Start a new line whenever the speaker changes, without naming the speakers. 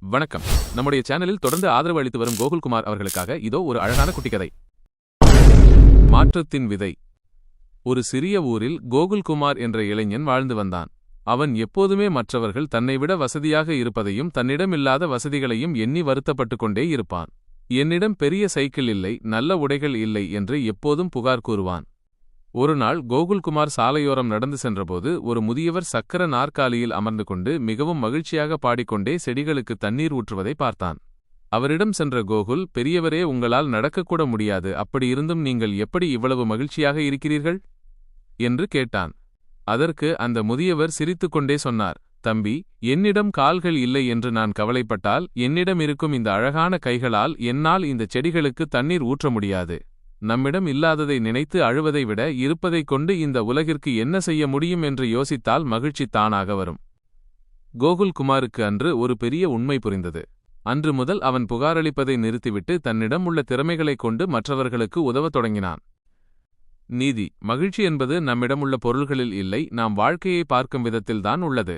வணக்கம். நம்முடைய சேனலில் தொடர்ந்து ஆதரவு அளித்து வரும் கோகுல்குமார் அவர்களுக்காக இதோ ஒரு அழகான குட்டிக்கதை. மாற்றத்தின் விதை. ஒரு சிறிய ஊரில் கோகுல்குமார் என்ற இளைஞன் வாழ்ந்து வந்தான். அவன் எப்போதுமே மற்றவர்கள் தன்னை விட வசதியாக இருப்பதையும் தன்னிடமில்லாத வசதிகளையும் எண்ணி வருத்தப்பட்டுக் கொண்டே இருப்பான். என்னிடம் பெரிய சைக்கிள் இல்லை, நல்ல உடைகள் இல்லை என்று எப்போதும் புகார் கூறுவான். ஒருநாள் கோகுல்குமார் சாலையோரம் நடந்து சென்றபோது ஒரு முதியவர் சக்கர நாற்காலியில் அமர்ந்து கொண்டு மிகவும் மகிழ்ச்சியாக பாடிக்கொண்டே செடிகளுக்கு தண்ணீர் ஊற்றுவதை பார்த்தான். அவரிடம் சென்ற கோகுல், பெரியவரே, உங்களால் நடக்கக்கூட முடியாது, அப்படியிருந்தும் நீங்கள் எப்படி இவ்வளவு மகிழ்ச்சியாக இருக்கிறீர்கள் என்று கேட்டான். அதற்கு அந்த முதியவர் சிரித்துக்கொண்டே சொன்னார், தம்பி, என்னிடம் கால்கள் இல்லை என்று நான் கவலைப்பட்டால் என்னிடம் இருக்கும் இந்த அழகான கைகளால் என்னால் இந்த செடிகளுக்கு தண்ணீர் ஊற்ற முடியாது. நம்மிடம் இல்லாததை நினைத்து அழுவதை விட இருப்பதைக் கொண்டு இந்த உலகிற்கு என்ன செய்ய முடியும் என்று யோசித்தால் மகிழ்ச்சி தானாக வரும். கோகுல்குமாருக்கு அன்று ஒரு பெரிய உண்மை புரிந்தது. அன்று முதல் அவன் புகாரளிப்பதை நிறுத்திவிட்டு தன்னிடம் உள்ள திறமைகளைக் கொண்டு மற்றவர்களுக்கு உதவத் தொடங்கினான். நீதி. மகிழ்ச்சி என்பது நம்மிடமுள்ள பொருள்களில் இல்லை, நாம் வாழ்க்கையை பார்க்கும் விதத்தில்தான் உள்ளது.